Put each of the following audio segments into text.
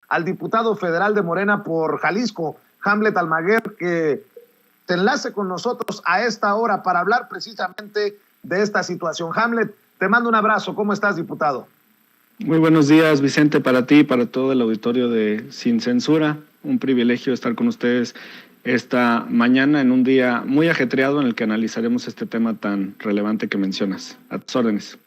al diputado federal de Morena por Jalisco, Hamlet Almaguer, que se enlace con nosotros a esta hora para hablar precisamente de esta situación. Hamlet, te mando un abrazo. ¿Cómo estás, diputado? Muy buenos días, Vicente, para ti y para todo el auditorio de Sin Censura. Un privilegio estar con ustedes esta mañana en un día muy ajetreado en el que analizaremos este tema tan relevante que mencionas. A tus órdenes.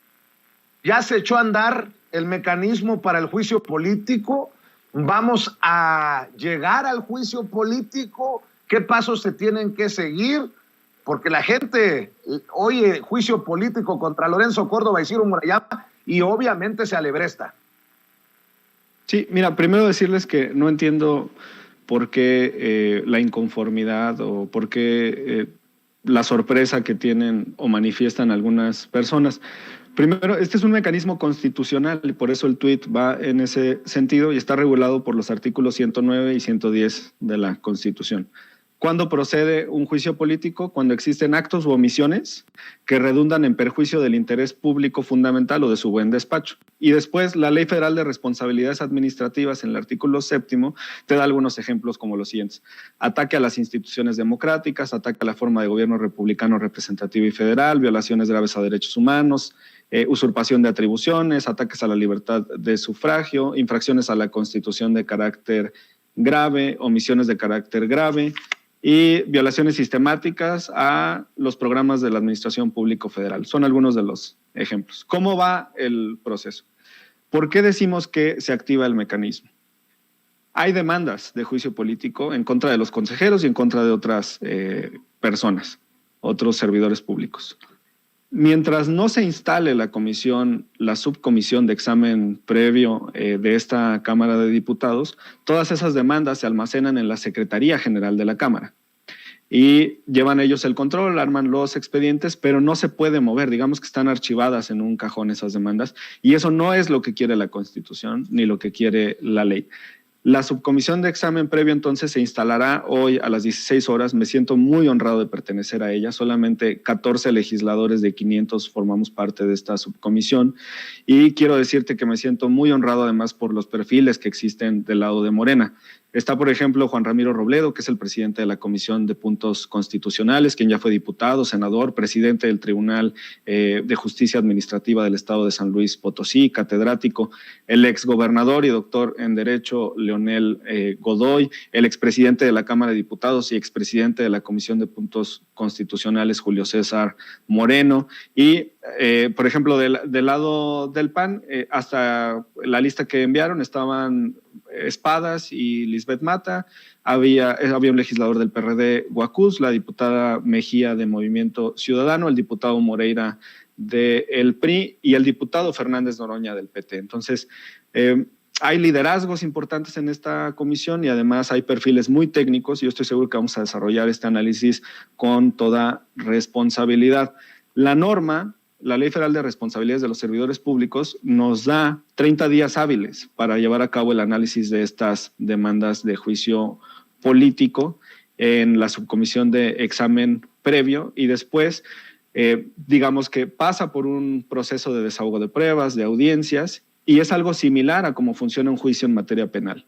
Ya se echó a andar el mecanismo para el juicio político. ¿Vamos a llegar al juicio político? ¿Qué pasos se tienen que seguir? Porque la gente oye juicio político contra Lorenzo Córdoba y Ciro Murayama y obviamente se alebresta. Sí, mira, primero decirles que no entiendo por qué la inconformidad o por qué la sorpresa que tienen o manifiestan algunas personas. Primero, este es un mecanismo constitucional y por eso el tuit va en ese sentido y está regulado por los artículos 109 y 110 de la Constitución. ¿Cuándo procede un juicio político? Cuando existen actos u omisiones que redundan en perjuicio del interés público fundamental o de su buen despacho. Y después, la Ley Federal de Responsabilidades Administrativas, en el artículo 7º, te da algunos ejemplos como los siguientes. Ataque a las instituciones democráticas, ataque a la forma de gobierno republicano, representativo y federal, violaciones graves a derechos humanos, usurpación de atribuciones, ataques a la libertad de sufragio, infracciones a la Constitución de carácter grave, omisiones de carácter grave, y violaciones sistemáticas a los programas de la Administración Pública Federal. Son algunos de los ejemplos. ¿Cómo va el proceso? ¿Por qué decimos que se activa el mecanismo? Hay demandas de juicio político en contra de los consejeros y en contra de otras personas, otros servidores públicos. Mientras no se instale la comisión, la subcomisión de examen previo de esta Cámara de Diputados, todas esas demandas se almacenan en la Secretaría General de la Cámara y llevan ellos el control, arman los expedientes, pero no se puede mover, digamos que están archivadas en un cajón esas demandas y eso no es lo que quiere la Constitución ni lo que quiere la ley. La subcomisión de examen previo entonces se instalará hoy a las 16 horas. Me siento muy honrado de pertenecer a ella. Solamente 14 legisladores de 500 formamos parte de esta subcomisión y quiero decirte que me siento muy honrado además por los perfiles que existen del lado de Morena. Está, por ejemplo, Juan Ramiro Robledo, que es el presidente de la Comisión de Puntos Constitucionales, quien ya fue diputado, senador, presidente del Tribunal de Justicia Administrativa del Estado de San Luis Potosí, catedrático, el exgobernador y doctor en Derecho, Leonel Godoy, el expresidente de la Cámara de Diputados y expresidente de la Comisión de Puntos Constitucionales, Julio César Moreno, y, por ejemplo, del lado del PAN, hasta la lista que enviaron estaban Espadas y Lisbeth Mata, había un legislador del PRD, Guacuz, la diputada Mejía de Movimiento Ciudadano, el diputado Moreira del PRI y el diputado Fernández Noroña del PT. Entonces, hay liderazgos importantes en esta comisión y además hay perfiles muy técnicos y yo estoy seguro que vamos a desarrollar este análisis con toda responsabilidad. La norma, la Ley Federal de Responsabilidades de los Servidores Públicos, nos da 30 días hábiles para llevar a cabo el análisis de estas demandas de juicio político en la subcomisión de examen previo y después, digamos que pasa por un proceso de desahogo de pruebas, de audiencias, y es algo similar a cómo funciona un juicio en materia penal.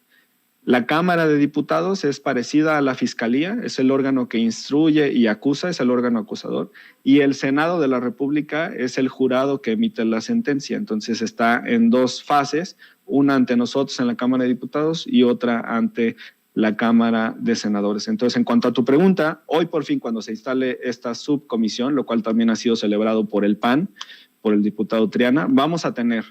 La Cámara de Diputados es parecida a la Fiscalía, es el órgano que instruye y acusa, es el órgano acusador, y el Senado de la República es el jurado que emite la sentencia. Entonces está en dos fases, una ante nosotros en la Cámara de Diputados y otra ante la Cámara de Senadores. Entonces, en cuanto a tu pregunta, hoy por fin cuando se instale esta subcomisión, lo cual también ha sido celebrado por el PAN, por el diputado Triana, vamos a tener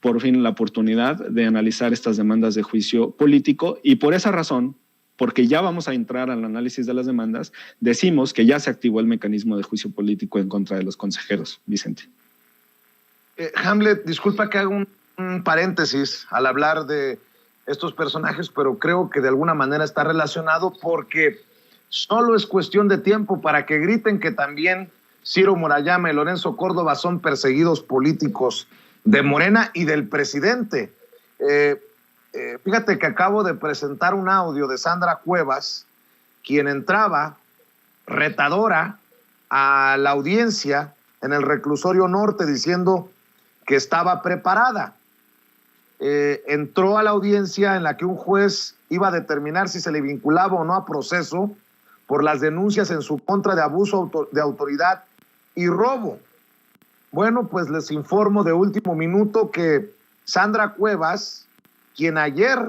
por fin la oportunidad de analizar estas demandas de juicio político y por esa razón, porque ya vamos a entrar al análisis de las demandas, decimos que ya se activó el mecanismo de juicio político en contra de los consejeros. Vicente. Hamlet, disculpa que haga un paréntesis al hablar de estos personajes, pero creo que de alguna manera está relacionado porque solo es cuestión de tiempo para que griten que también Ciro Murayama y Lorenzo Córdoba son perseguidos políticos de Morena y del presidente. Fíjate que acabo de presentar un audio de Sandra Cuevas, quien entraba retadora a la audiencia en el reclusorio norte diciendo que estaba preparada. entró a la audiencia en la que un juez iba a determinar si se le vinculaba o no a proceso por las denuncias en su contra de abuso de autoridad y robo. Bueno, pues les informo de último minuto que Sandra Cuevas, quien ayer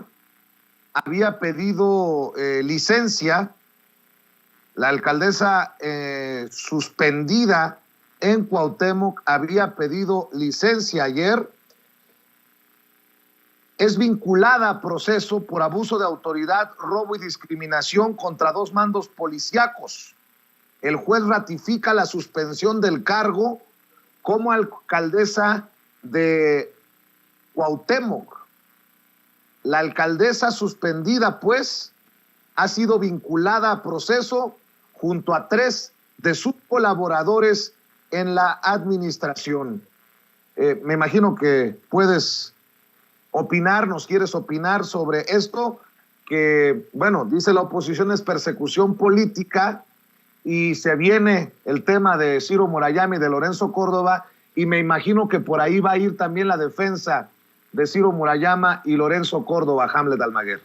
había pedido licencia, la alcaldesa suspendida en Cuauhtémoc había pedido licencia ayer, es vinculada a proceso por abuso de autoridad, robo y discriminación contra 2 mandos policíacos. El juez ratifica la suspensión del cargo como alcaldesa de Cuauhtémoc. La alcaldesa suspendida, pues, ha sido vinculada a proceso junto a 3 de sus colaboradores en la administración. Me imagino que puedes opinar, nos quieres opinar sobre esto, que, bueno, dice la oposición es persecución política y se viene el tema de Ciro Murayama y de Lorenzo Córdoba, y me imagino que por ahí va a ir también la defensa de Ciro Murayama y Lorenzo Córdoba, Hamlet Almaguer.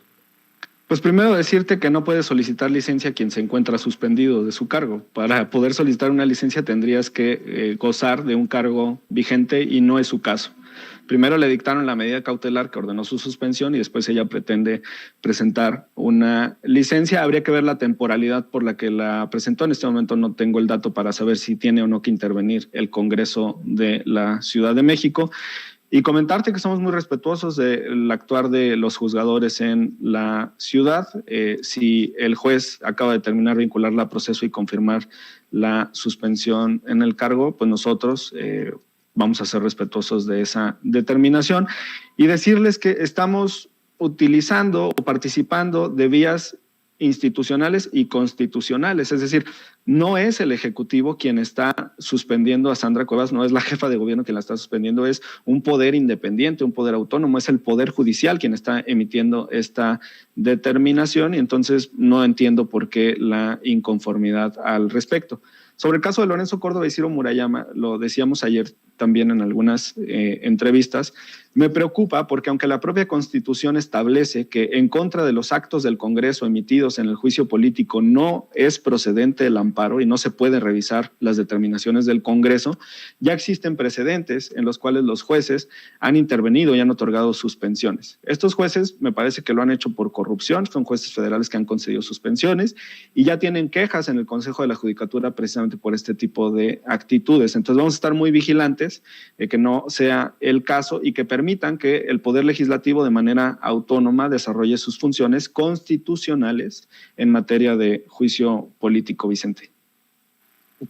Pues primero decirte que no puedes solicitar licencia a quien se encuentra suspendido de su cargo. Para poder solicitar una licencia tendrías que gozar de un cargo vigente y no es su caso. Primero le dictaron la medida cautelar que ordenó su suspensión y después ella pretende presentar una licencia. Habría que ver la temporalidad por la que la presentó. En este momento no tengo el dato para saber si tiene o no que intervenir el Congreso de la Ciudad de México. Y comentarte que somos muy respetuosos del actuar de los juzgadores en la ciudad. Si el juez acaba de terminar vincularla a proceso y confirmar la suspensión en el cargo, pues nosotros vamos a ser respetuosos de esa determinación y decirles que estamos utilizando o participando de vías institucionales y constitucionales, es decir, no es el Ejecutivo quien está suspendiendo a Sandra Cuevas, no es la jefa de gobierno quien la está suspendiendo, es un poder independiente, un poder autónomo, es el Poder Judicial quien está emitiendo esta determinación y entonces no entiendo por qué la inconformidad al respecto. Sobre el caso de Lorenzo Córdoba y Ciro Murayama, lo decíamos ayer también en algunas entrevistas, me preocupa porque aunque la propia Constitución establece que en contra de los actos del Congreso emitidos en el juicio político no es procedente el amparo y no se puede revisar las determinaciones del Congreso, ya existen precedentes en los cuales los jueces han intervenido y han otorgado suspensiones. Estos jueces me parece que lo han hecho por corrupción, son jueces federales que han concedido suspensiones y ya tienen quejas en el Consejo de la Judicatura precisamente por este tipo de actitudes. Entonces vamos a estar muy vigilantes de que no sea el caso y que permitan que el Poder Legislativo de manera autónoma desarrolle sus funciones constitucionales en materia de juicio político, Vicente.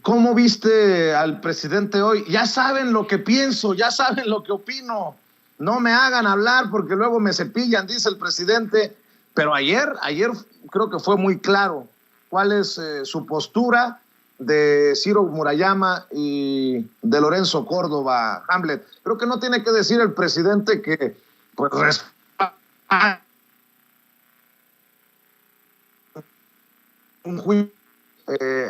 ¿Cómo viste al presidente hoy? Ya saben lo que pienso, ya saben lo que opino. No me hagan hablar porque luego me cepillan, dice el presidente. Pero ayer creo que fue muy claro cuál es su postura de Ciro Murayama y de Lorenzo Córdoba, Hamlet. Creo que no tiene que decir el presidente que pues respeta un juicio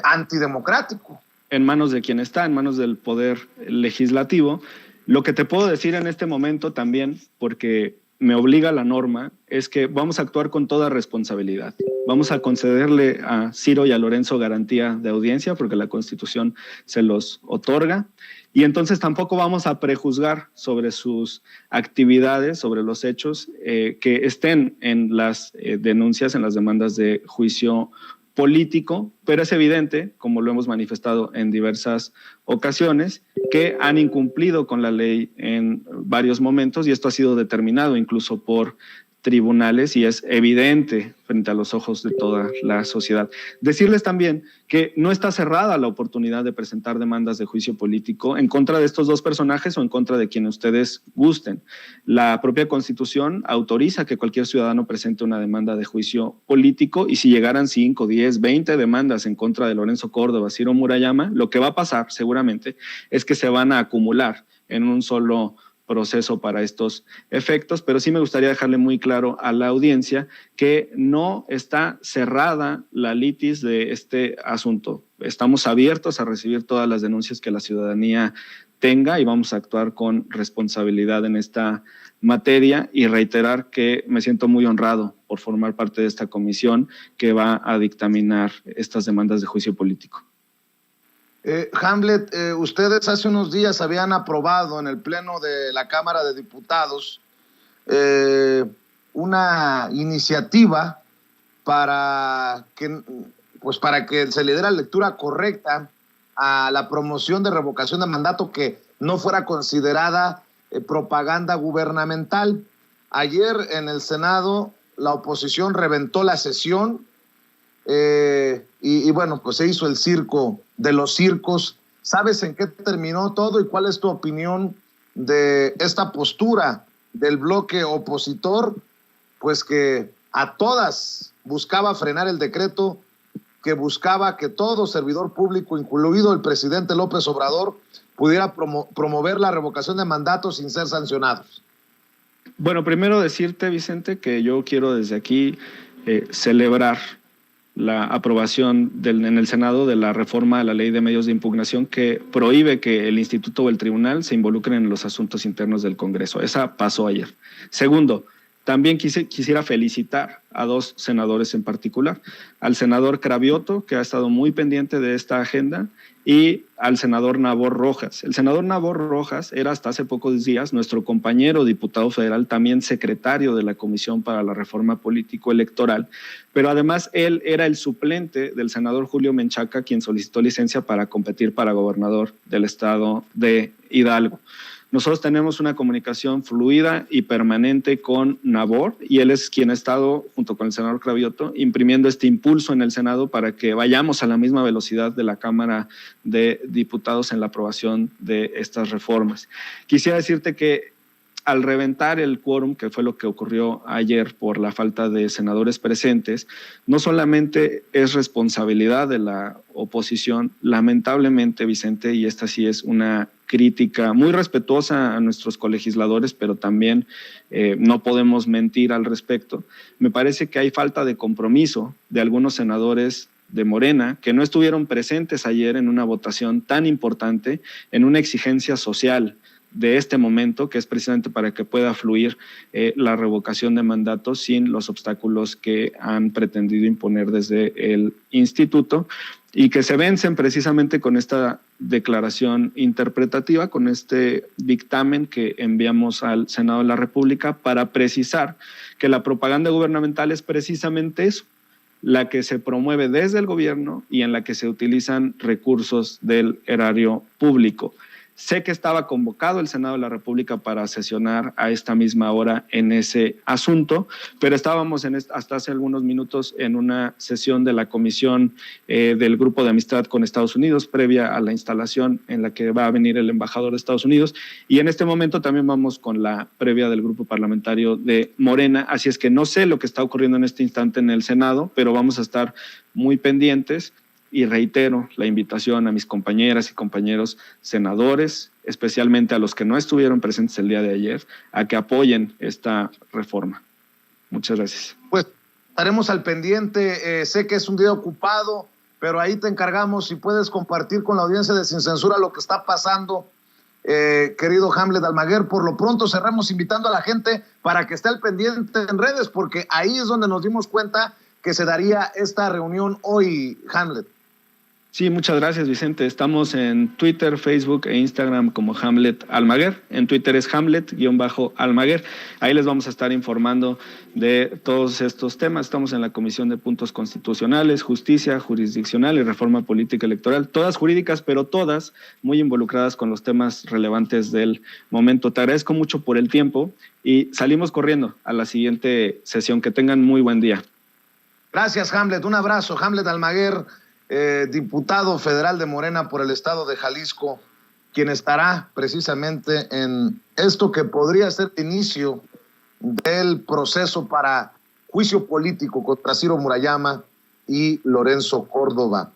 antidemocrático. En manos de quien está, en manos del Poder Legislativo. Lo que te puedo decir en este momento también, porque me obliga la norma, es que vamos a actuar con toda responsabilidad. Vamos a concederle a Ciro y a Lorenzo garantía de audiencia porque la Constitución se los otorga y entonces tampoco vamos a prejuzgar sobre sus actividades, sobre los hechos que estén en las denuncias, en las demandas de juicio político, pero es evidente, como lo hemos manifestado en diversas ocasiones, que han incumplido con la ley en varios momentos y esto ha sido determinado incluso por tribunales y es evidente frente a los ojos de toda la sociedad. Decirles también que no está cerrada la oportunidad de presentar demandas de juicio político en contra de estos 2 personajes o en contra de quienes ustedes gusten. La propia Constitución autoriza que cualquier ciudadano presente una demanda de juicio político y si llegaran 5, 10, 20 demandas en contra de Lorenzo Córdoba, Ciro Murayama, lo que va a pasar seguramente es que se van a acumular en un solo proceso para estos efectos, pero sí me gustaría dejarle muy claro a la audiencia que no está cerrada la litis de este asunto. Estamos abiertos a recibir todas las denuncias que la ciudadanía tenga y vamos a actuar con responsabilidad en esta materia y reiterar que me siento muy honrado por formar parte de esta comisión que va a dictaminar estas demandas de juicio político. Hamlet, ustedes hace unos días habían aprobado en el Pleno de la Cámara de Diputados una iniciativa para que se le diera lectura correcta a la promoción de revocación de mandato que no fuera considerada propaganda gubernamental. Ayer en el Senado la oposición reventó la sesión y bueno, pues se hizo el circo de los circos. ¿Sabes en qué terminó todo y cuál es tu opinión de esta postura del bloque opositor? Pues que a todas buscaba frenar el decreto, que buscaba que todo servidor público, incluido el presidente López Obrador, pudiera promover la revocación de mandatos sin ser sancionados. Bueno, primero decirte, Vicente, que yo quiero desde aquí celebrar la aprobación en el Senado de la reforma a la Ley de Medios de Impugnación que prohíbe que el Instituto o el Tribunal se involucren en los asuntos internos del Congreso. Esa pasó ayer. Segundo, también quisiera felicitar a dos senadores en particular, al senador Cravioto, que ha estado muy pendiente de esta agenda, y al senador Nabor Rojas. El senador Nabor Rojas era hasta hace pocos días nuestro compañero diputado federal, también secretario de la Comisión para la Reforma Político-Electoral, pero además él era el suplente del senador Julio Menchaca, quien solicitó licencia para competir para gobernador del estado de Hidalgo. Nosotros tenemos una comunicación fluida y permanente con Nabor y él es quien ha estado, junto con el senador Cravioto, imprimiendo este impulso en el Senado para que vayamos a la misma velocidad de la Cámara de Diputados en la aprobación de estas reformas. Quisiera decirte que al reventar el quórum, que fue lo que ocurrió ayer por la falta de senadores presentes, no solamente es responsabilidad de la oposición, lamentablemente, Vicente, y esta sí es una crítica muy respetuosa a nuestros colegisladores, pero también no podemos mentir al respecto. Me parece que hay falta de compromiso de algunos senadores de Morena que no estuvieron presentes ayer en una votación tan importante, en una exigencia social de este momento, que es precisamente para que pueda fluir la revocación de mandatos sin los obstáculos que han pretendido imponer desde el instituto y que se vencen precisamente con esta declaración interpretativa, con este dictamen que enviamos al Senado de la República para precisar que la propaganda gubernamental es precisamente eso, la que se promueve desde el gobierno y en la que se utilizan recursos del erario público. Sé que estaba convocado el Senado de la República para sesionar a esta misma hora en ese asunto, pero estábamos hasta hace algunos minutos en una sesión de la Comisión del Grupo de Amistad con Estados Unidos, previa a la instalación en la que va a venir el embajador de Estados Unidos, y en este momento también vamos con la previa del Grupo Parlamentario de Morena, así es que no sé lo que está ocurriendo en este instante en el Senado, pero vamos a estar muy pendientes. Y reitero la invitación a mis compañeras y compañeros senadores, especialmente a los que no estuvieron presentes el día de ayer, a que apoyen esta reforma. Muchas gracias. Pues estaremos al pendiente. Sé que es un día ocupado, pero ahí te encargamos si puedes compartir con la audiencia de Sin Censura lo que está pasando, querido Hamlet Almaguer. Por lo pronto cerramos invitando a la gente para que esté al pendiente en redes, porque ahí es donde nos dimos cuenta que se daría esta reunión hoy, Hamlet. Sí, muchas gracias, Vicente. Estamos en Twitter, Facebook e Instagram como Hamlet Almaguer. En Twitter es Hamlet-Almaguer. Ahí les vamos a estar informando de todos estos temas. Estamos en la Comisión de Puntos Constitucionales, Justicia, Jurisdiccional y Reforma Política Electoral. Todas jurídicas, pero todas muy involucradas con los temas relevantes del momento. Te agradezco mucho por el tiempo y salimos corriendo a la siguiente sesión. Que tengan muy buen día. Gracias, Hamlet. Un abrazo. Hamlet Almaguer, diputado federal de Morena por el estado de Jalisco, quien estará precisamente en esto que podría ser el inicio del proceso para juicio político contra Ciro Murayama y Lorenzo Córdoba.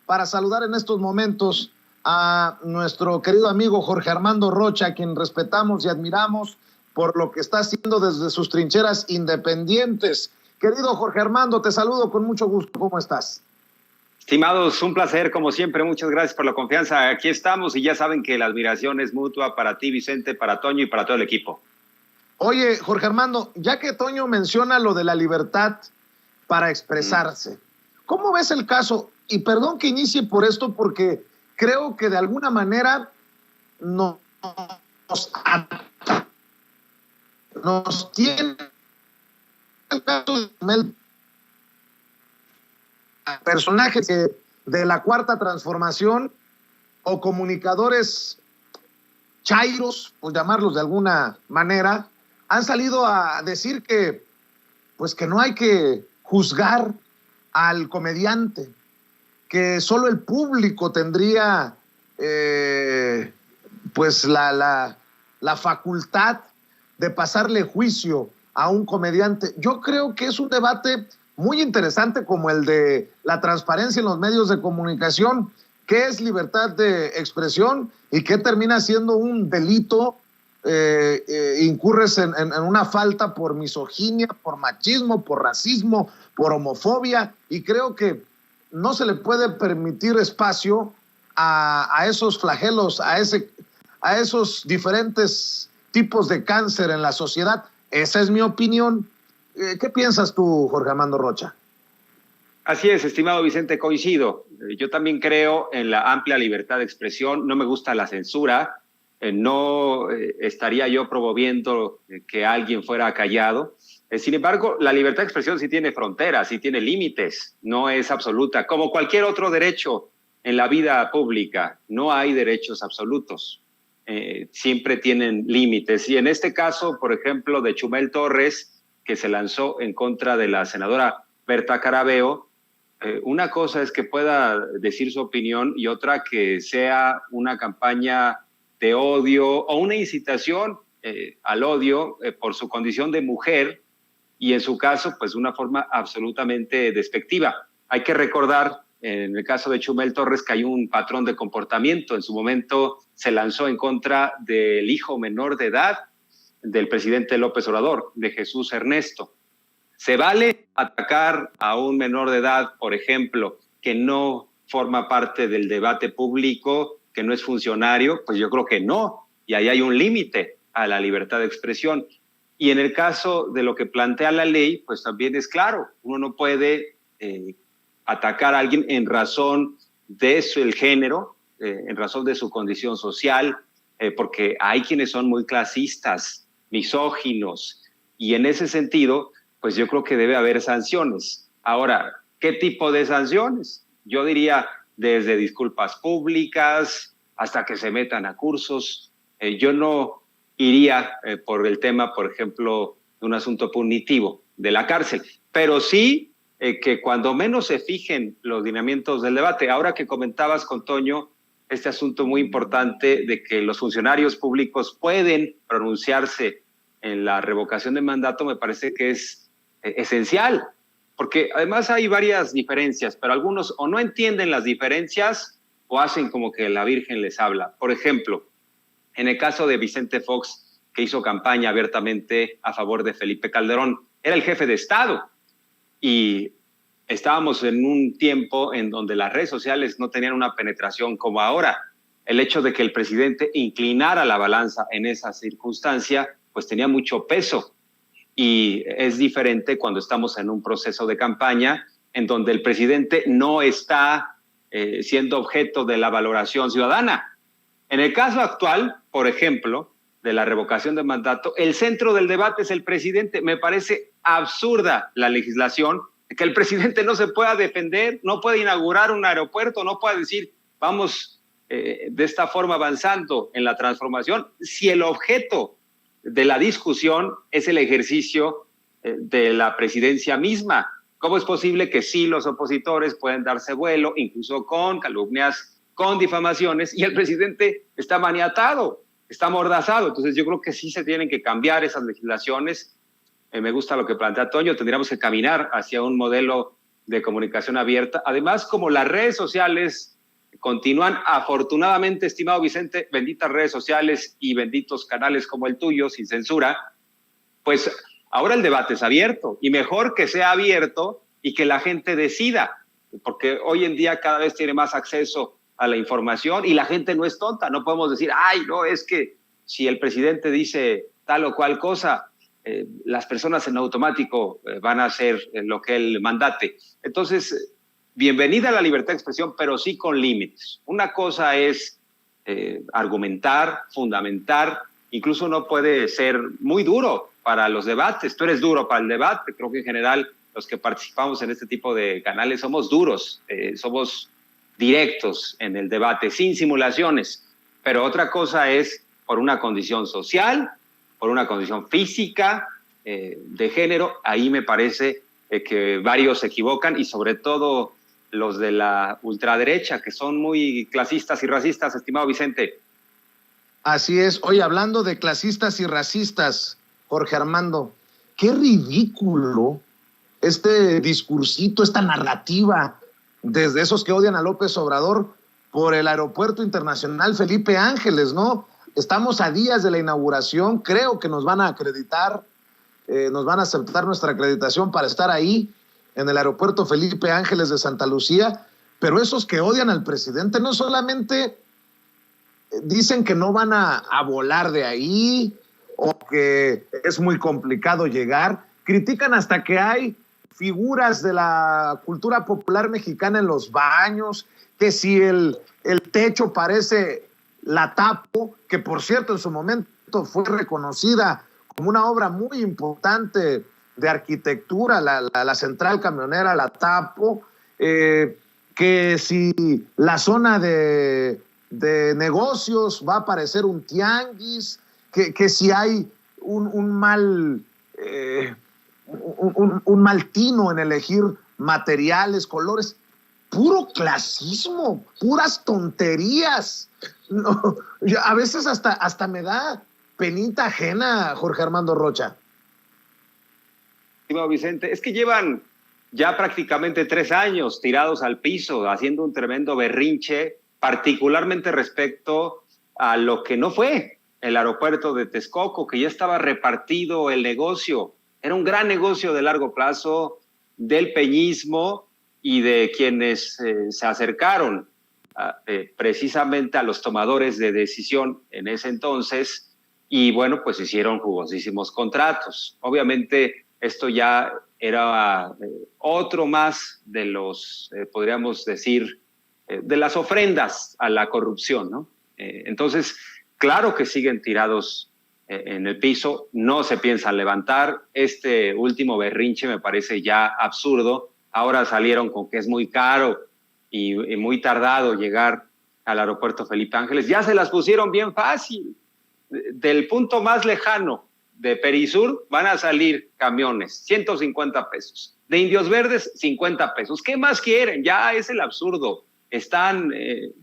para saludar en estos momentos a nuestro querido amigo Jorge Armando Rocha, a quien respetamos y admiramos por lo que está haciendo desde sus trincheras independientes. Querido Jorge Armando, te saludo con mucho gusto. ¿Cómo estás? Estimados, un placer, como siempre. Muchas gracias por la confianza. Aquí estamos y ya saben que la admiración es mutua para ti, Vicente, para Toño y para todo el equipo. Oye, Jorge Armando, ya que Toño menciona lo de la libertad para expresarse, ¿cómo ves el caso? Y perdón que inicie por esto, porque creo que de alguna manera nos tiene el caso de Mel, personajes de la Cuarta Transformación o comunicadores chairos, por llamarlos de alguna manera, han salido a decir que, pues, que no hay que juzgar al comediante, que solo el público tendría pues la facultad de pasarle juicio a un comediante. Yo creo que es un debate muy interesante, como el de la transparencia en los medios de comunicación. ¿Qué es libertad de expresión y qué termina siendo un delito? Incurres en una falta por misoginia, por machismo, por racismo, por homofobia, y creo que no se le puede permitir espacio a esos flagelos, a esos diferentes tipos de cáncer en la sociedad. Esa es mi opinión. ¿Qué piensas tú, Jorge Armando Rocha? Así es, estimado Vicente, coincido. Yo también creo en la amplia libertad de expresión. No me gusta la censura. No estaría yo promoviendo que alguien fuera callado. Sin embargo, la libertad de expresión sí tiene fronteras, sí tiene límites, no es absoluta. Como cualquier otro derecho en la vida pública, no hay derechos absolutos. Siempre tienen límites. Y en este caso, por ejemplo, de Chumel Torres, que se lanzó en contra de la senadora Berta Carabeo, una cosa es que pueda decir su opinión y otra que sea una campaña de odio o una incitación al odio por su condición de mujer, y en su caso, pues de una forma absolutamente despectiva. Hay que recordar, en el caso de Chumel Torres, que hay un patrón de comportamiento. En su momento se lanzó en contra del hijo menor de edad del presidente López Obrador, de Jesús Ernesto. ¿Se vale atacar a un menor de edad, por ejemplo, que no forma parte del debate público, que no es funcionario? Pues yo creo que no, y ahí hay un límite a la libertad de expresión. Y en el caso de lo que plantea la ley, pues también es claro, uno no puede atacar a alguien en razón de el género, en razón de su condición social, porque hay quienes son muy clasistas, misóginos, y en ese sentido, pues yo creo que debe haber sanciones. Ahora, ¿qué tipo de sanciones? Yo diría desde disculpas públicas hasta que se metan a cursos. Yo no iría por el tema, por ejemplo, de un asunto punitivo de la cárcel, pero sí que cuando menos se fijen los lineamientos del debate. Ahora que comentabas con Toño este asunto muy importante de que los funcionarios públicos pueden pronunciarse en la revocación de mandato, me parece que es esencial, porque además hay varias diferencias, pero algunos o no entienden las diferencias o hacen como que la Virgen les habla. Por ejemplo, en el caso de Vicente Fox, que hizo campaña abiertamente a favor de Felipe Calderón, era el jefe de Estado y estábamos en un tiempo en donde las redes sociales no tenían una penetración como ahora. El hecho de que el presidente inclinara la balanza en esa circunstancia, pues tenía mucho peso. Y es diferente cuando estamos en un proceso de campaña en donde el presidente no está siendo objeto de la valoración ciudadana. En el caso actual, por ejemplo, de la revocación de mandato, el centro del debate es el presidente. Me parece absurda la legislación, que el presidente no se pueda defender, no puede inaugurar un aeropuerto, no puede decir, vamos de esta forma avanzando en la transformación, si el objeto de la discusión es el ejercicio de la presidencia misma. ¿Cómo es posible que sí los opositores pueden darse vuelo, incluso con calumnias, con difamaciones, y el presidente está maniatado, está amordazado? Entonces yo creo que sí se tienen que cambiar esas legislaciones. Me gusta lo que plantea Toño, tendríamos que caminar hacia un modelo de comunicación abierta. Además, como las redes sociales continúan, afortunadamente, estimado Vicente, benditas redes sociales y benditos canales como el tuyo, sin censura, pues ahora el debate es abierto, y mejor que sea abierto y que la gente decida, porque hoy en día cada vez tiene más acceso a la información y la gente no es tonta. No podemos decir, ay, no, es que si el presidente dice tal o cual cosa, las personas en automático van a hacer lo que él mandate. Entonces, bienvenida a la libertad de expresión, pero sí con límites. Una cosa es argumentar, fundamentar, incluso no puede ser muy duro para los debates. Tú eres duro para el debate. Creo que en general los que participamos en este tipo de canales somos duros, somos directos en el debate, sin simulaciones. Pero otra cosa es por una condición social, por una condición física, de género. Ahí me parece que varios se equivocan, y sobre todo los de la ultraderecha, que son muy clasistas y racistas, estimado Vicente. Así es. Oye, hablando de clasistas y racistas, Jorge Armando, qué ridículo este discursito, esta narrativa desde esos que odian a López Obrador por el Aeropuerto Internacional Felipe Ángeles, ¿no? Estamos a días de la inauguración, creo que nos van a acreditar, nos van a aceptar nuestra acreditación para estar ahí en el Aeropuerto Felipe Ángeles de Santa Lucía, pero esos que odian al presidente no solamente dicen que no van a volar de ahí o que es muy complicado llegar, critican hasta que hay figuras de la cultura popular mexicana en los baños, que si el techo parece la Tapo, que por cierto en su momento fue reconocida como una obra muy importante de arquitectura, la central camionera, la Tapo, que si la zona de negocios va a parecer un tianguis, que si hay un mal tino en elegir materiales, colores. Puro clasismo, puras tonterías. No, a veces hasta me da penita ajena, Jorge Armando Rocha. Vicente, es que llevan ya prácticamente 3 años tirados al piso, haciendo un tremendo berrinche, particularmente respecto a lo que no fue el aeropuerto de Texcoco, que ya estaba repartido el negocio. Era un gran negocio de largo plazo del peñismo y de quienes se acercaron precisamente a los tomadores de decisión en ese entonces, y bueno, pues hicieron jugosísimos contratos. Obviamente esto ya era otro más de los, podríamos decir, de las ofrendas a la corrupción, ¿no? Entonces, claro que siguen tirados en el piso, no se piensan levantar. Este último berrinche me parece ya absurdo. Ahora salieron con que es muy caro y muy tardado llegar al aeropuerto Felipe Ángeles. Ya se las pusieron bien fácil. Del punto más lejano de Perisur van a salir camiones, 150 pesos. De Indios Verdes, 50 pesos. ¿Qué más quieren? Ya es el absurdo. Están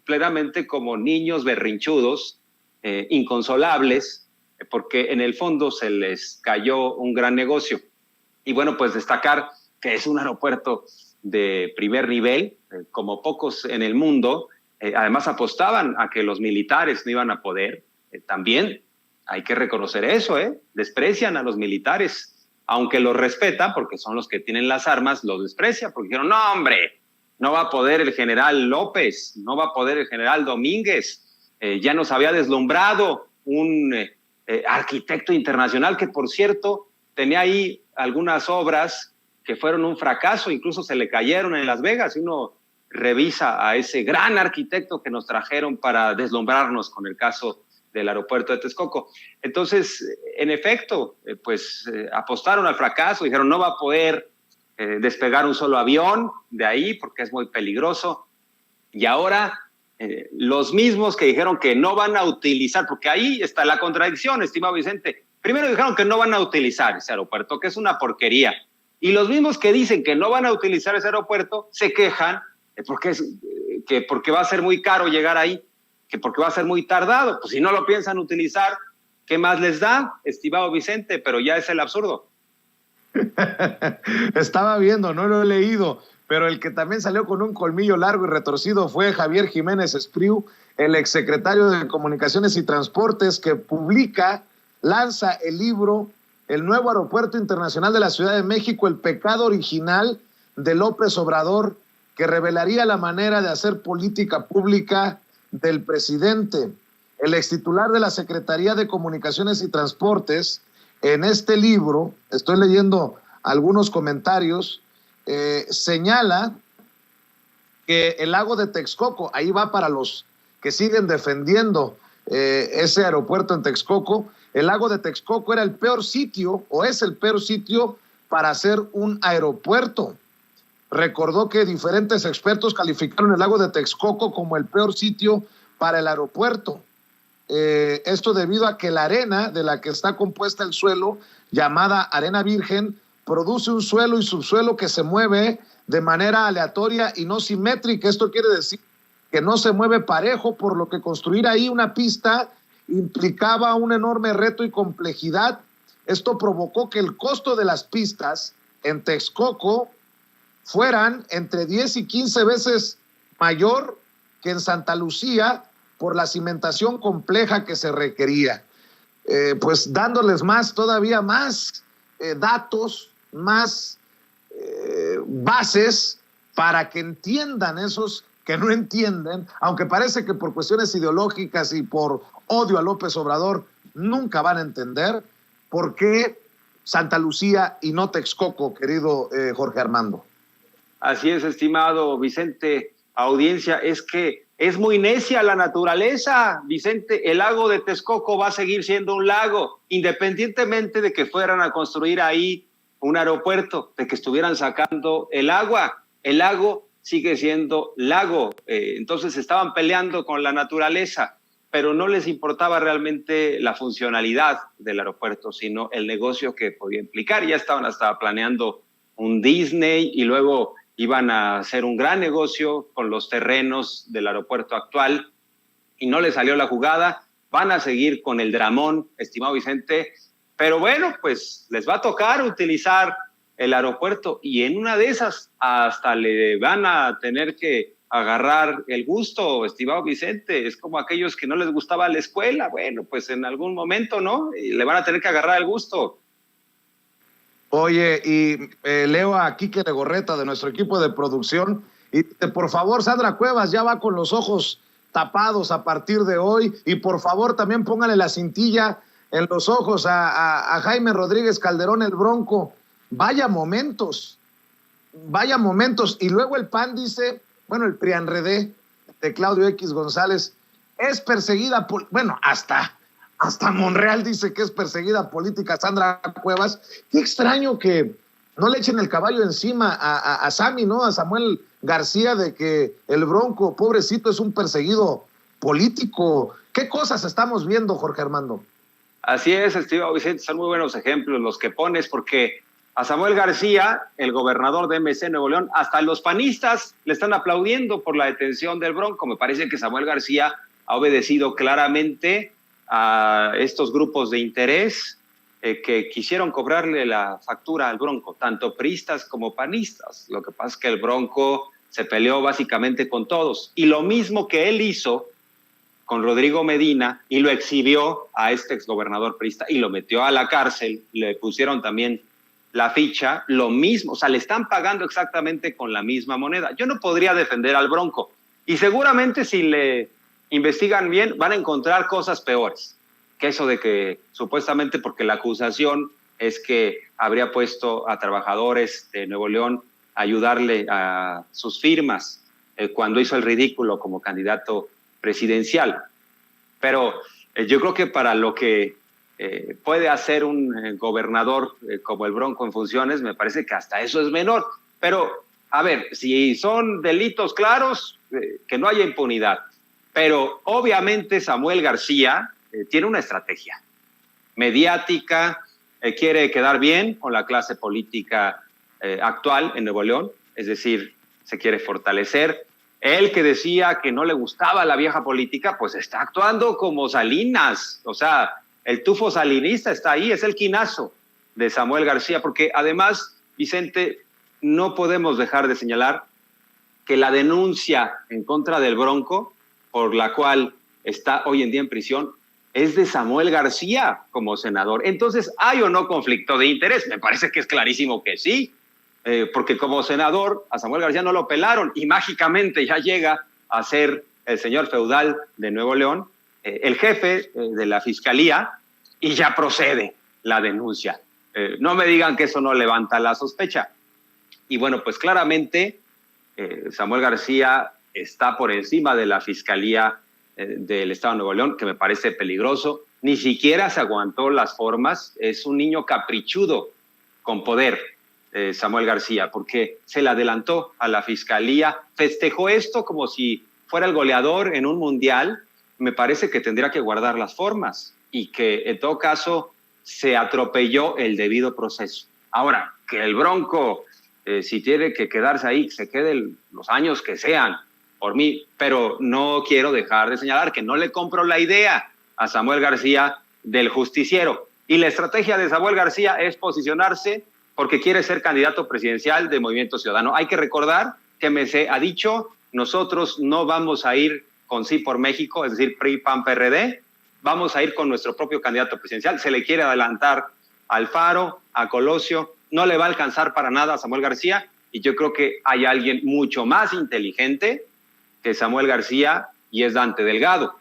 plenamente como niños berrinchudos, inconsolables, porque en el fondo se les cayó un gran negocio. Y bueno, pues destacar que es un aeropuerto de primer nivel, como pocos en el mundo. Además apostaban a que los militares no iban a poder. También hay que reconocer eso, desprecian a los militares, aunque los respetan porque son los que tienen las armas, los desprecian porque dijeron, no hombre, no va a poder el general López, no va a poder el general Domínguez, ya nos había deslumbrado un arquitecto internacional que, por cierto, tenía ahí algunas obras que fueron un fracaso, incluso se le cayeron en Las Vegas, y uno revisa a ese gran arquitecto que nos trajeron para deslumbrarnos con el caso del aeropuerto de Texcoco. Entonces, en efecto, apostaron al fracaso, dijeron no va a poder despegar un solo avión de ahí porque es muy peligroso, y ahora los mismos que dijeron que no van a utilizar, porque ahí está la contradicción, estimado Vicente. Primero dijeron que no van a utilizar ese aeropuerto, que es una porquería, y los mismos que dicen que no van a utilizar ese aeropuerto se quejan porque va a ser muy caro llegar ahí, que porque va a ser muy tardado. Pues si no lo piensan utilizar, ¿qué más les da, estimado Vicente? Pero ya es el absurdo. Estaba viendo, no lo he leído, pero el que también salió con un colmillo largo y retorcido fue Javier Jiménez Espriu, el exsecretario de Comunicaciones y Transportes, que lanza el libro El nuevo aeropuerto internacional de la Ciudad de México, el pecado original de López Obrador, que revelaría la manera de hacer política pública del presidente. El extitular de la Secretaría de Comunicaciones y Transportes, en este libro, estoy leyendo algunos comentarios, señala que el lago de Texcoco, ahí va para los que siguen defendiendo ese aeropuerto en Texcoco, el lago de Texcoco era el peor sitio, o es el peor sitio para hacer un aeropuerto. Recordó que diferentes expertos calificaron el lago de Texcoco como el peor sitio para el aeropuerto. Esto debido a que la arena de la que está compuesta el suelo, llamada arena virgen, produce un suelo y subsuelo que se mueve de manera aleatoria y no simétrica. Esto quiere decir que no se mueve parejo, por lo que construir ahí una pista implicaba un enorme reto y complejidad. Esto provocó que el costo de las pistas en Texcoco fueran entre 10 y 15 veces mayor que en Santa Lucía por la cimentación compleja que se requería. Pues dándoles todavía más datos, más bases para que entiendan esos que no entienden, aunque parece que por cuestiones ideológicas y por odio a López Obrador nunca van a entender por qué Santa Lucía y no Texcoco, querido Jorge Armando. Así es, estimado Vicente. Audiencia, es que es muy necia la naturaleza, Vicente. El lago de Texcoco va a seguir siendo un lago, independientemente de que fueran a construir ahí un aeropuerto, de que estuvieran sacando el agua. El lago sigue siendo lago. Entonces estaban peleando con la naturaleza, pero no les importaba realmente la funcionalidad del aeropuerto, sino el negocio que podía implicar. Ya estaban hasta planeando un Disney y luego iban a hacer un gran negocio con los terrenos del aeropuerto actual y no les salió la jugada. Van a seguir con el dramón, estimado Vicente, pero bueno, pues les va a tocar utilizar el aeropuerto y en una de esas hasta le van a tener que agarrar el gusto, estimado Vicente. Es como aquellos que no les gustaba la escuela. Bueno, pues en algún momento, ¿no? Y le van a tener que agarrar el gusto. Oye, y leo a Quique Legorreta de nuestro equipo de producción, y por favor, Sandra Cuevas ya va con los ojos tapados a partir de hoy, y por favor también póngale la cintilla en los ojos a Jaime Rodríguez Calderón, el Bronco. Vaya momentos, y luego el PAN dice, bueno, el PRIANREDE de Claudio X González es perseguida por, bueno, hasta Monreal dice que es perseguida política Sandra Cuevas. Qué extraño que no le echen el caballo encima a Sammy, ¿no? A Samuel García, de que el Bronco, pobrecito, es un perseguido político. ¿Qué cosas estamos viendo, Jorge Armando? Así es, estimado Vicente, son muy buenos ejemplos los que pones, porque a Samuel García, el gobernador de MC Nuevo León, hasta los panistas le están aplaudiendo por la detención del Bronco. Me parece que Samuel García ha obedecido claramente a estos grupos de interés que quisieron cobrarle la factura al Bronco, tanto priistas como panistas. Lo que pasa es que el Bronco se peleó básicamente con todos. Y lo mismo que él hizo con Rodrigo Medina y lo exhibió a este exgobernador priista y lo metió a la cárcel, le pusieron también la ficha, lo mismo, o sea, le están pagando exactamente con la misma moneda. Yo no podría defender al Bronco y seguramente si le investigan bien van a encontrar cosas peores que eso de que supuestamente, porque la acusación es que habría puesto a trabajadores de Nuevo León a ayudarle a sus firmas cuando hizo el ridículo como candidato presidencial. Pero yo creo que para lo que puede hacer un gobernador como el Bronco en funciones, me parece que hasta eso es menor. Pero, a ver, si son delitos claros, que no haya impunidad. Pero obviamente Samuel García tiene una estrategia mediática, quiere quedar bien con la clase política actual en Nuevo León, es decir, se quiere fortalecer. Él que decía que no le gustaba la vieja política, pues está actuando como Salinas, o sea, el tufo salinista está ahí, es el quinazo de Samuel García, porque además, Vicente, no podemos dejar de señalar que la denuncia en contra del Bronco, por la cual está hoy en día en prisión, es de Samuel García como senador. Entonces, ¿hay o no conflicto de interés? Me parece que es clarísimo que sí, porque como senador a Samuel García no lo pelaron y mágicamente ya llega a ser el señor feudal de Nuevo León, el jefe de la fiscalía, y ya procede la denuncia. No me digan que eso no levanta la sospecha. Y bueno, pues claramente Samuel García está por encima de la fiscalía del Estado de Nuevo León, que me parece peligroso. Ni siquiera se aguantó las formas. Es un niño caprichudo con poder, Samuel García, porque se le adelantó a la fiscalía, festejó esto como si fuera el goleador en un mundial. Me parece que tendría que guardar las formas y que en todo caso se atropelló el debido proceso. Ahora, que el Bronco, si tiene que quedarse ahí, se quede los años que sean, por mí, pero no quiero dejar de señalar que no le compro la idea a Samuel García del justiciero. Y la estrategia de Samuel García es posicionarse porque quiere ser candidato presidencial de Movimiento Ciudadano. Hay que recordar que MC ha dicho, nosotros no vamos a ir con Sí por México, es decir, PRI, PAN, PRD, vamos a ir con nuestro propio candidato presidencial. Se le quiere adelantar a Alfaro, a Colosio, no le va a alcanzar para nada a Samuel García, y yo creo que hay alguien mucho más inteligente que Samuel García, y es Dante Delgado,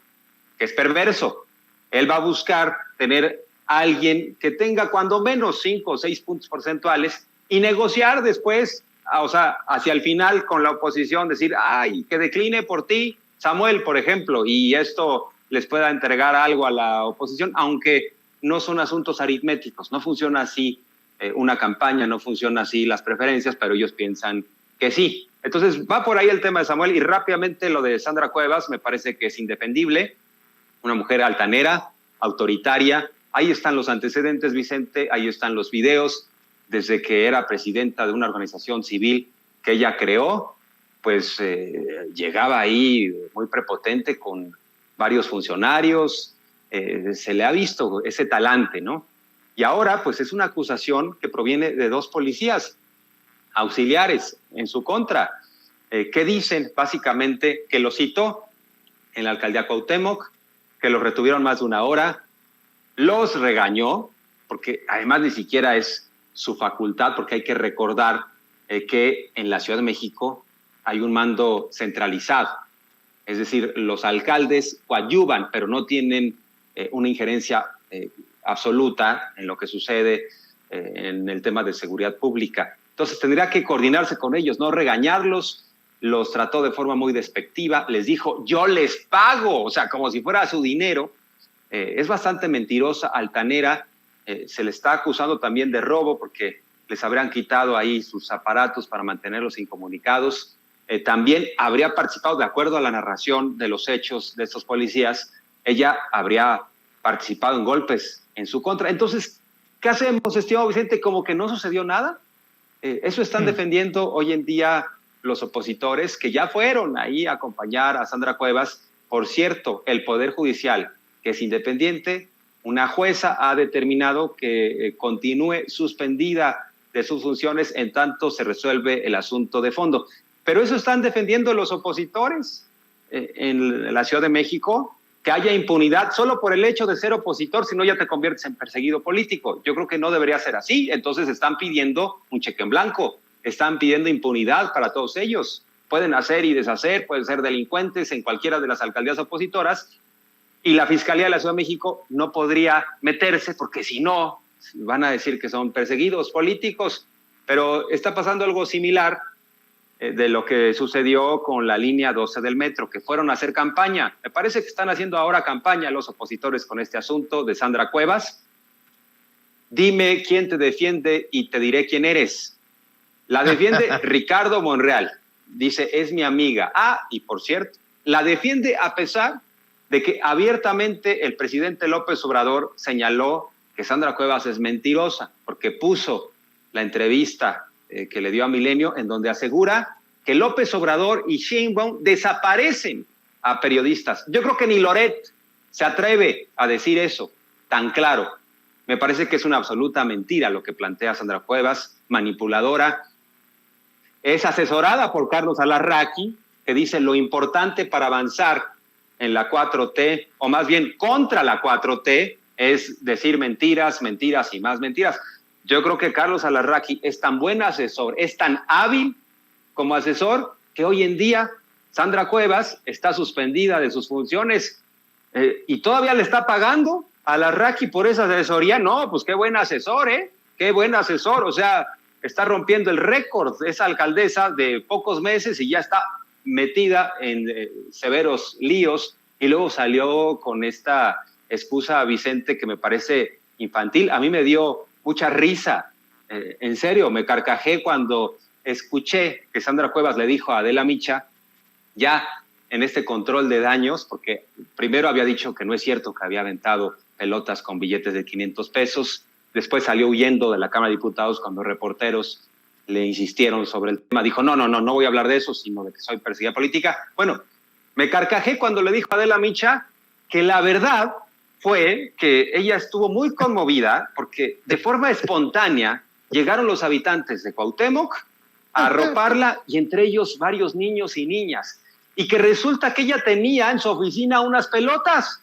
que es perverso. Él va a buscar tener a alguien que tenga cuando menos 5 o 6 puntos porcentuales y negociar después, o sea, hacia el final con la oposición, decir, ay, que decline por ti, Samuel, por ejemplo, y esto les pueda entregar algo a la oposición, aunque no son asuntos aritméticos, no funciona así una campaña, no funciona así las preferencias, pero ellos piensan que sí. Entonces va por ahí el tema de Samuel, y rápidamente lo de Sandra Cuevas me parece que es indefendible, una mujer altanera, autoritaria. Ahí están los antecedentes, Vicente, ahí están los videos, desde que era presidenta de una organización civil que ella creó, pues llegaba ahí muy prepotente con varios funcionarios, se le ha visto ese talante, ¿no? Y ahora, pues es una acusación que proviene de 2 policías auxiliares en su contra, que dicen básicamente que lo citó en la alcaldía Cuauhtémoc, que los retuvieron más de 1 hora, los regañó, porque además ni siquiera es su facultad, porque hay que recordar que en la Ciudad de México hay un mando centralizado, es decir, los alcaldes coadyuvan, pero no tienen una injerencia absoluta en lo que sucede en el tema de seguridad pública. Entonces tendría que coordinarse con ellos, no regañarlos. Los trató de forma muy despectiva, les dijo, yo les pago, o sea, como si fuera su dinero. Es bastante mentirosa, altanera. Se le está acusando también de robo porque les habrían quitado ahí sus aparatos para mantenerlos incomunicados. También habría participado, de acuerdo a la narración de los hechos de estos policías, ella habría participado en golpes en su contra. Entonces, ¿qué hacemos, estimado Vicente? Como que no sucedió nada. Eso están defendiendo hoy en día los opositores que ya fueron ahí a acompañar a Sandra Cuevas. Por cierto, el Poder Judicial, que es independiente, una jueza ha determinado que continúe suspendida de sus funciones en tanto se resuelve el asunto de fondo. Pero eso están defendiendo los opositores en la Ciudad de México, que haya impunidad solo por el hecho de ser opositor, si no ya te conviertes en perseguido político. Yo creo que no debería ser así. Entonces están pidiendo un cheque en blanco, están pidiendo impunidad para todos ellos. Pueden hacer y deshacer, pueden ser delincuentes en cualquiera de las alcaldías opositoras, y la Fiscalía de la Ciudad de México no podría meterse porque si no van a decir que son perseguidos políticos. Pero está pasando algo similar de lo que sucedió con la línea 12 del metro, que fueron a hacer campaña. Me parece que están haciendo ahora campaña los opositores con este asunto de Sandra Cuevas. Dime quién te defiende y te diré quién eres. La defiende Ricardo Monreal. Dice, es mi amiga. Ah, y por cierto, la defiende a pesar de que abiertamente el presidente López Obrador señaló que Sandra Cuevas es mentirosa, porque puso la entrevista que le dio a Milenio, en donde asegura que López Obrador y Sheinbaum desaparecen a periodistas. Yo creo que ni Loret se atreve a decir eso tan claro. Me parece que es una absoluta mentira lo que plantea Sandra Cuevas, manipuladora. es asesorada por Carlos Alarraqui, que dice lo importante para avanzar en la 4T, o más bien contra la 4T, es decir mentiras, mentiras y más mentiras. Yo creo que Carlos Alarraqui es tan buen asesor, es tan hábil como asesor, que hoy en día Sandra Cuevas está suspendida de sus funciones y todavía le está pagando a Alarraqui por esa asesoría. No, pues qué buen asesor, qué buen asesor. O sea, está rompiendo el récord de esa alcaldesa de pocos meses y ya está metida en severos líos, y luego salió con esta excusa, Vicente, que me parece infantil. A mí me dio mucha risa, en serio, me carcajé cuando escuché que Sandra Cuevas le dijo a Adela Micha, ya en este control de daños, porque primero había dicho que no es cierto que había aventado pelotas con billetes de 500 pesos, después salió huyendo de la Cámara de Diputados cuando reporteros le insistieron sobre el tema, dijo, no voy a hablar de eso, sino de que soy perseguida política. Bueno, me carcajé cuando le dijo a Adela Micha que la verdad fue que ella estuvo muy conmovida porque de forma espontánea llegaron los habitantes de Cuauhtémoc a arroparla, y entre ellos varios niños y niñas, y que resulta que ella tenía en su oficina unas pelotas.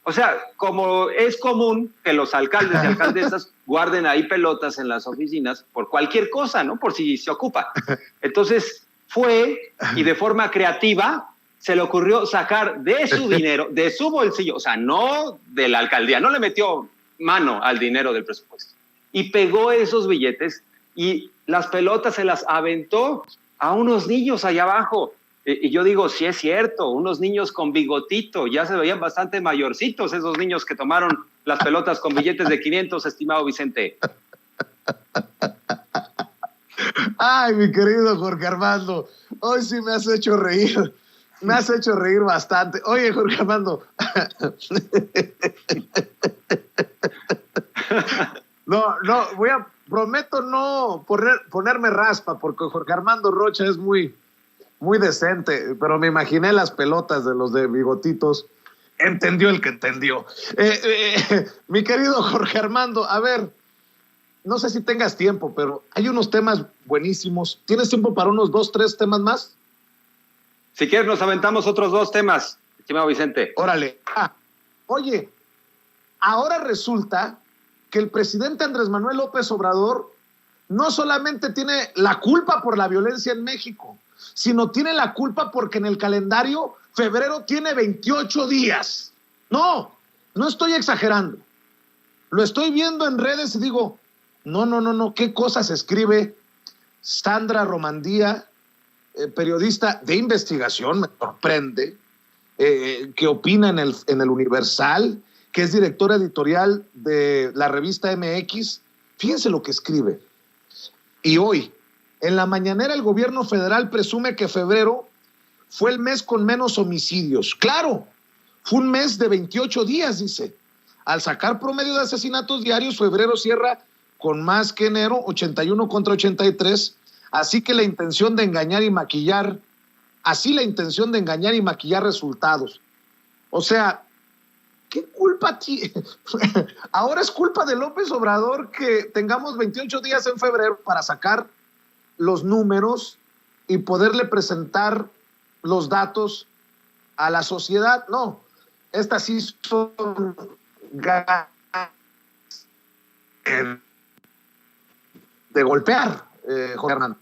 O sea, como es común que los alcaldes y alcaldesas guarden ahí pelotas en las oficinas por cualquier cosa, ¿no? Por si se ocupa. Entonces fue y de forma creativa se le ocurrió sacar de su dinero, de su bolsillo, o sea, no de la alcaldía, no le metió mano al dinero del presupuesto, y pegó esos billetes y las pelotas se las aventó a unos niños allá abajo. Y yo digo, sí es cierto, unos niños con bigotito, ya se veían bastante mayorcitos esos niños que tomaron las pelotas con billetes de 500, estimado Vicente. Ay, mi querido Jorge Armando, hoy sí me has hecho reír. Me has hecho reír bastante. Oye, Jorge Armando. Prometo no ponerme raspa, porque Jorge Armando Rocha es muy decente, pero me imaginé las pelotas de los de bigotitos. Entendió el que entendió. Mi querido Jorge Armando, a ver, no sé si tengas tiempo, pero hay unos temas buenísimos. ¿Tienes tiempo para unos 2, 3 temas más? Si quieres, nos aventamos otros 2 temas, estimado Vicente. Órale. Oye, ahora resulta que el presidente Andrés Manuel López Obrador no solamente tiene la culpa por la violencia en México, sino tiene la culpa porque en el calendario febrero tiene 28 días. No estoy exagerando. Lo estoy viendo en redes y digo, no, ¿qué cosas escribe Sandra Romandía, periodista de investigación? Me sorprende, que opina en el Universal, que es directora editorial de la revista MX. Fíjense lo que escribe. Y hoy, en la mañanera, el gobierno federal presume que febrero fue el mes con menos homicidios. Claro, fue un mes de 28 días, dice. Al sacar promedio de asesinatos diarios, febrero cierra con más que enero, 81 contra 83. Así la intención de engañar y maquillar resultados. O sea, ¿qué culpa tiene? Ahora es culpa de López Obrador que tengamos 28 días en febrero para sacar los números y poderle presentar los datos a la sociedad. No, estas sí son ganas de golpear, Jorge Hernán.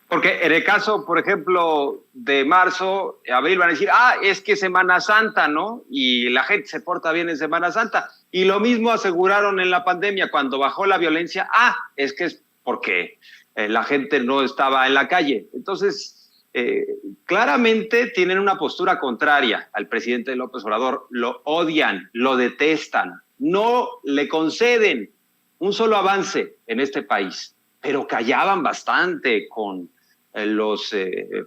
Porque en el caso, por ejemplo, de marzo, abril, van a decir, es que Semana Santa, ¿no? Y la gente se porta bien en Semana Santa. Y lo mismo aseguraron en la pandemia, cuando bajó la violencia, es que es porque la gente no estaba en la calle. Entonces, claramente tienen una postura contraria al presidente López Obrador. Lo odian, lo detestan, no le conceden un solo avance en este país, pero callaban bastante con los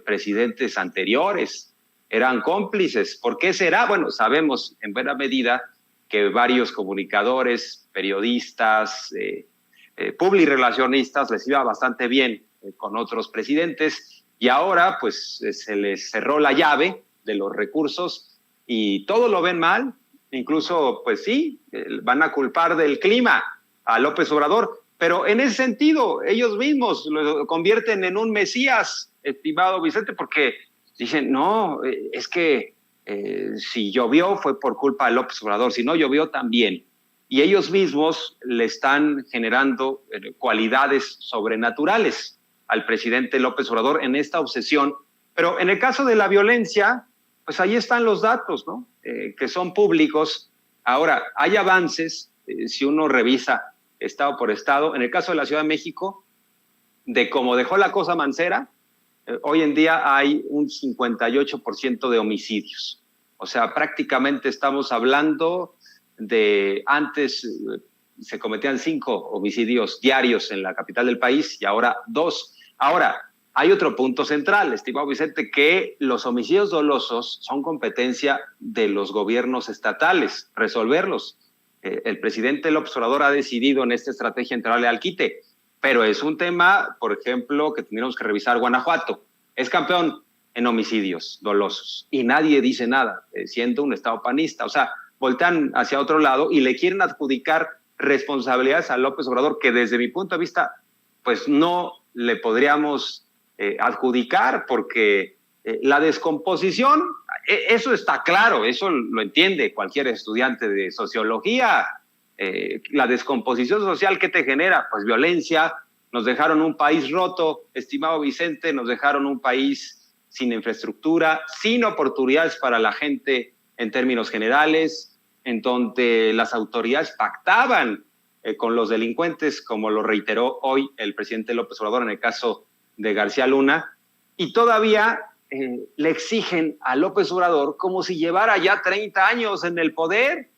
presidentes anteriores, eran cómplices. ¿Por qué será? Bueno, sabemos en buena medida que varios comunicadores, periodistas, publirelacionistas les iba bastante bien con otros presidentes, y ahora pues se les cerró la llave de los recursos y todo lo ven mal. Incluso pues sí, van a culpar del clima a López Obrador, Pero en ese sentido, ellos mismos lo convierten en un mesías, estimado Vicente, porque dicen, no, es que si llovió fue por culpa de López Obrador, si no llovió también. Y ellos mismos le están generando cualidades sobrenaturales al presidente López Obrador en esta obsesión. Pero en el caso de la violencia, pues ahí están los datos, ¿no? Que son públicos. Ahora, hay avances, si uno revisa estado por estado. En el caso de la Ciudad de México, de cómo dejó la cosa Mancera, hoy en día hay un 58% de homicidios. O sea, prácticamente estamos hablando de antes se cometían 5 homicidios diarios en la capital del país y ahora 2. Ahora, hay otro punto central, estimado Vicente, que los homicidios dolosos son competencia de los gobiernos estatales, resolverlos. El presidente López Obrador ha decidido en esta estrategia entrarle al quite, pero es un tema, por ejemplo, que tendríamos que revisar. Guanajuato es campeón en homicidios dolosos y nadie dice nada, siendo un estado panista. O sea, voltean hacia otro lado y le quieren adjudicar responsabilidades a López Obrador que desde mi punto de vista, pues no le podríamos adjudicar porque la descomposición, eso está claro, eso lo entiende cualquier estudiante de sociología. La descomposición social, ¿qué te genera? Pues violencia. Nos dejaron un país roto, estimado Vicente, nos dejaron un país sin infraestructura, sin oportunidades para la gente en términos generales, en donde las autoridades pactaban con los delincuentes, como lo reiteró hoy el presidente López Obrador en el caso de García Luna, y todavía le exigen a López Obrador como si llevara ya 30 años en el poder.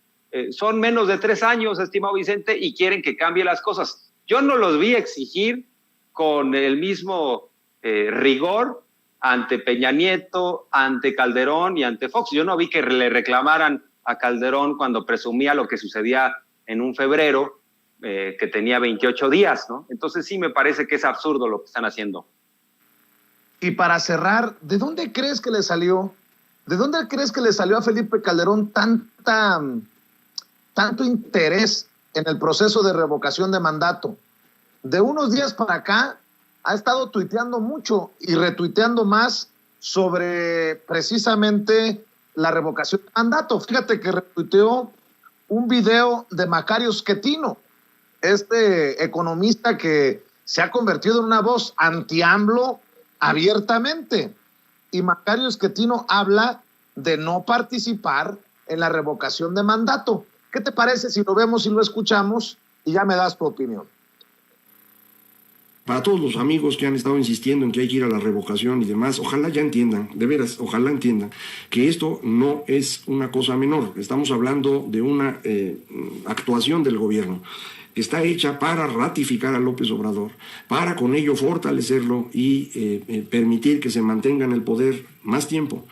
Son menos de 3 años, estimado Vicente, y quieren que cambie las cosas. Yo no los vi exigir con el mismo rigor ante Peña Nieto, ante Calderón y ante Fox. Yo no vi que le reclamaran a Calderón cuando presumía lo que sucedía en un febrero que tenía 28 días, ¿no? Entonces sí me parece que es absurdo lo que están haciendo. Y para cerrar, ¿de dónde crees que le salió? ¿De dónde crees que le salió a Felipe Calderón tanto interés en el proceso de revocación de mandato? De unos días para acá ha estado tuiteando mucho y retuiteando más sobre precisamente la revocación de mandato. Fíjate que retuiteó un video de Macario Schettino, este economista que se ha convertido en una voz anti-AMLO abiertamente. Y Macario Schettino habla de no participar en la revocación de mandato. ¿Qué te parece si lo vemos y lo escuchamos y ya me das tu opinión? Para todos los amigos que han estado insistiendo en que hay que ir a la revocación y demás, ojalá ya entiendan, de veras, ojalá entiendan que esto no es una cosa menor. Estamos hablando de una actuación del gobierno que está hecha para ratificar a López Obrador, para con ello fortalecerlo y permitir que se mantenga en el poder más tiempo.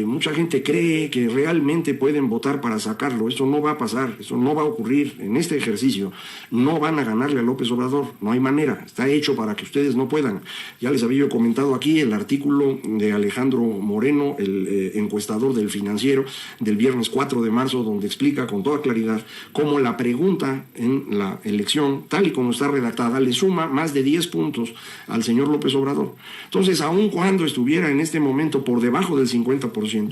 Mucha gente cree que realmente pueden votar para sacarlo. Eso no va a pasar, eso no va a ocurrir en este ejercicio. No van a ganarle a López Obrador, no hay manera. Está hecho para que ustedes no puedan. Ya les había comentado aquí el artículo de Alejandro Moreno, el encuestador del Financiero, del viernes 4 de marzo, donde explica con toda claridad cómo la pregunta en la elección, tal y como está redactada, le suma más de 10 puntos al señor López Obrador. Entonces, aun cuando estuviera en este momento por debajo del 50%,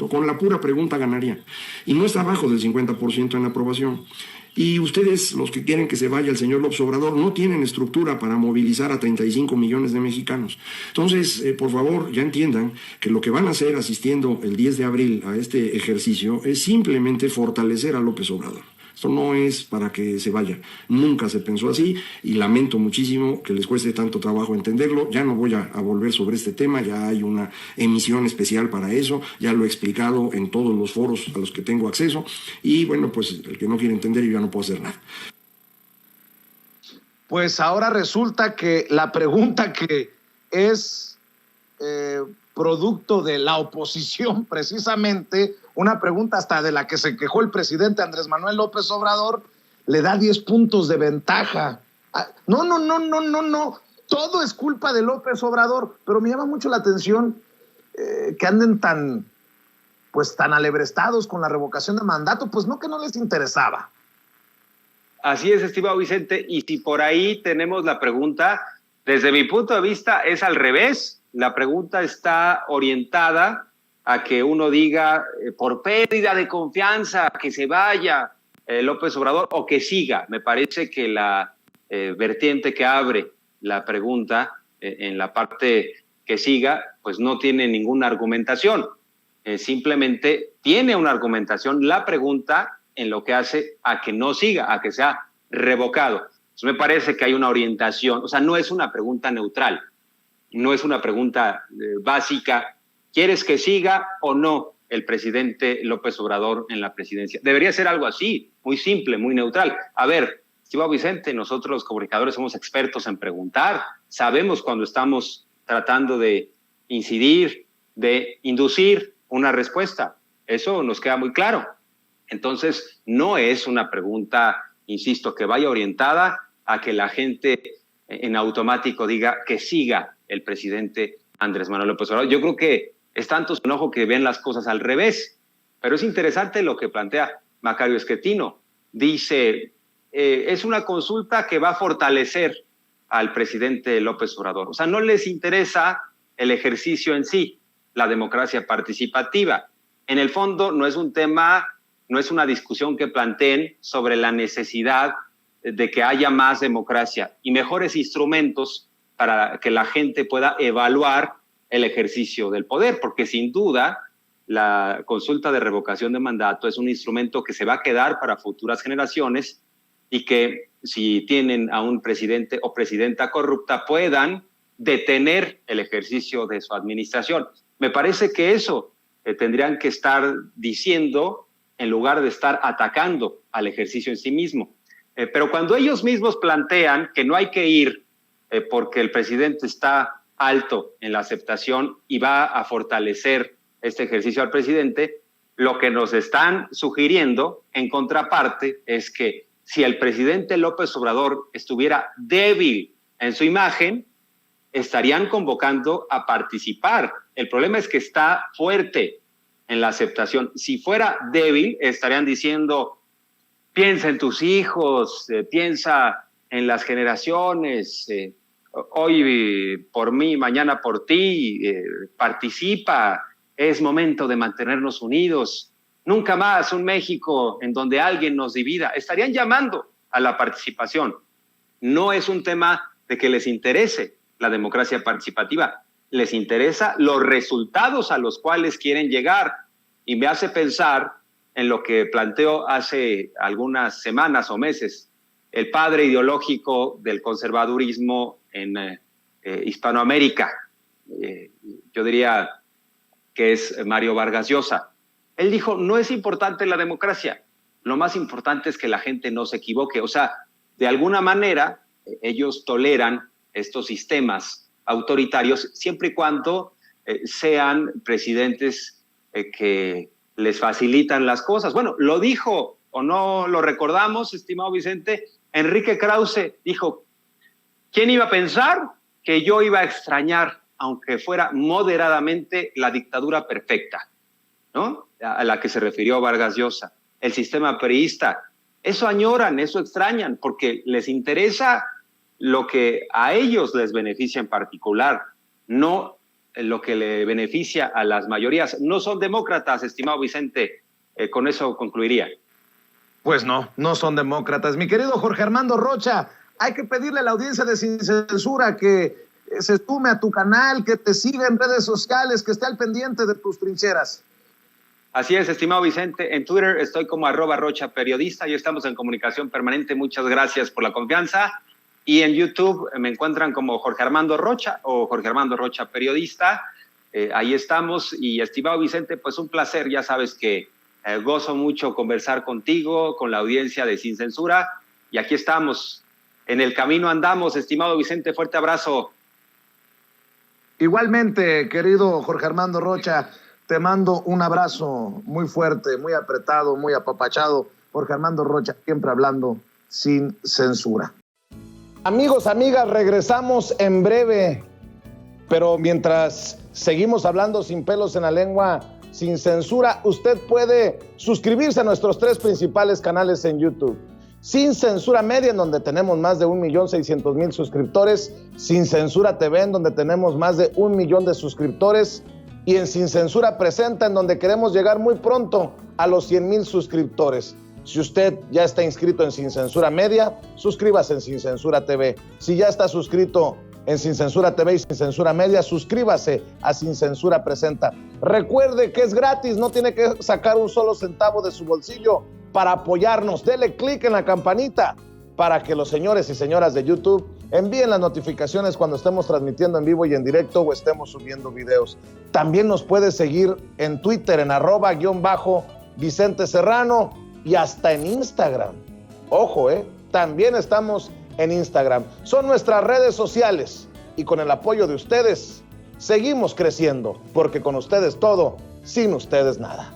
con la pura pregunta ganaría. Y no está abajo del 50% en aprobación. Y ustedes, los que quieren que se vaya el señor López Obrador, no tienen estructura para movilizar a 35 millones de mexicanos. Entonces, por favor, ya entiendan que lo que van a hacer asistiendo el 10 de abril a este ejercicio es simplemente fortalecer a López Obrador. Esto no es para que se vaya. Nunca se pensó así y lamento muchísimo que les cueste tanto trabajo entenderlo. Ya no voy a volver sobre este tema, ya hay una emisión especial para eso, ya lo he explicado en todos los foros a los que tengo acceso y bueno, pues el que no quiere entender yo ya no puedo hacer nada. Pues ahora resulta que la pregunta que es producto de la oposición, precisamente, una pregunta hasta de la que se quejó el presidente Andrés Manuel López Obrador, le da 10 puntos de ventaja. No. Todo es culpa de López Obrador, pero me llama mucho la atención que anden tan alebrestados con la revocación de mandato, pues no que no les interesaba. Así es, estimado Vicente, y si por ahí tenemos la pregunta, desde mi punto de vista es al revés. La pregunta está orientada a que uno diga por pérdida de confianza que se vaya López Obrador o que siga. Me parece que la vertiente que abre la pregunta en la parte que siga, pues no tiene ninguna argumentación. Simplemente tiene una argumentación la pregunta en lo que hace a que no siga, a que sea revocado. Entonces me parece que hay una orientación, o sea, no es una pregunta neutral, no es una pregunta básica, ¿quieres que siga o no el presidente López Obrador en la presidencia? Debería ser algo así, muy simple, muy neutral. A ver, estimado Vicente, nosotros los comunicadores somos expertos en preguntar, sabemos cuando estamos tratando de incidir, de inducir una respuesta, eso nos queda muy claro. Entonces, no es una pregunta, insisto, que vaya orientada a que la gente en automático diga que siga el presidente Andrés Manuel López Obrador. Yo creo que es tanto su enojo que ven las cosas al revés, pero es interesante lo que plantea Macario Schettino. Dice, es una consulta que va a fortalecer al presidente López Obrador. O sea, no les interesa el ejercicio en sí, la democracia participativa. En el fondo no es un tema, no es una discusión que planteen sobre la necesidad de que haya más democracia y mejores instrumentos para que la gente pueda evaluar el ejercicio del poder, porque sin duda la consulta de revocación de mandato es un instrumento que se va a quedar para futuras generaciones y que si tienen a un presidente o presidenta corrupta puedan detener el ejercicio de su administración. Me parece que eso tendrían que estar diciendo en lugar de estar atacando al ejercicio en sí mismo. Pero cuando ellos mismos plantean que no hay que ir porque el presidente está alto en la aceptación y va a fortalecer este ejercicio al presidente, lo que nos están sugiriendo en contraparte es que si el presidente López Obrador estuviera débil en su imagen, estarían convocando a participar. El problema es que está fuerte en la aceptación. Si fuera débil, estarían diciendo, piensa en tus hijos, piensa en las generaciones, hoy por mí, mañana por ti, participa, es momento de mantenernos unidos. Nunca más un México en donde alguien nos divida. Estarían llamando a la participación. No es un tema de que les interese la democracia participativa, les interesa los resultados a los cuales quieren llegar. Y me hace pensar en lo que planteó hace algunas semanas o meses el padre ideológico del conservadurismo en Hispanoamérica. Yo diría que es Mario Vargas Llosa. Él dijo, no es importante la democracia, lo más importante es que la gente no se equivoque. O sea, de alguna manera ellos toleran estos sistemas autoritarios siempre y cuando sean presidentes que les facilitan las cosas. Bueno, lo dijo, o no lo recordamos, estimado Vicente, Enrique Krause dijo, ¿quién iba a pensar que yo iba a extrañar, aunque fuera moderadamente, la dictadura perfecta, ¿no? A la que se refirió Vargas Llosa, el sistema priista? Eso añoran, eso extrañan, porque les interesa lo que a ellos les beneficia en particular, no lo que le beneficia a las mayorías. No son demócratas, estimado Vicente, con eso concluiría. Pues no son demócratas. Mi querido Jorge Armando Rocha, hay que pedirle a la audiencia de Sin Censura que se sume a tu canal, que te siga en redes sociales, que esté al pendiente de tus trincheras. Así es, estimado Vicente. En Twitter estoy como @RochaPeriodista y estamos en comunicación permanente. Muchas gracias por la confianza. Y en YouTube me encuentran como Jorge Armando Rocha o Jorge Armando Rocha Periodista. Ahí estamos. Y estimado Vicente, pues un placer. Ya sabes que gozo mucho conversar contigo, con la audiencia de Sin Censura. Y aquí estamos. En el camino andamos, estimado Vicente. Fuerte abrazo. Igualmente, querido Jorge Armando Rocha, te mando un abrazo muy fuerte, muy apretado, muy apapachado. Jorge Armando Rocha, siempre hablando sin censura. Amigos, amigas, regresamos en breve, pero mientras seguimos hablando sin pelos en la lengua, sin censura, usted puede suscribirse a nuestros 3 principales canales en YouTube. Sin Censura Media, en donde tenemos más de 1,600,000 suscriptores, Sin Censura TV, en donde tenemos más de 1 millón de suscriptores, y en Sin Censura Presenta, en donde queremos llegar muy pronto a los 100,000 suscriptores. Si usted ya está inscrito en Sin Censura Media, suscríbase en Sin Censura TV. Si ya está suscrito en Sin Censura TV y Sin Censura Media, suscríbase a Sin Censura Presenta. Recuerde que es gratis, no tiene que sacar un solo centavo de su bolsillo para apoyarnos. Dele clic en la campanita para que los señores y señoras de YouTube envíen las notificaciones cuando estemos transmitiendo en vivo y en directo o estemos subiendo videos. También nos puede seguir en Twitter en @Vicente Serrano y hasta en Instagram. Ojo, también estamos en Instagram. Son nuestras redes sociales y con el apoyo de ustedes seguimos creciendo, porque con ustedes todo, sin ustedes nada.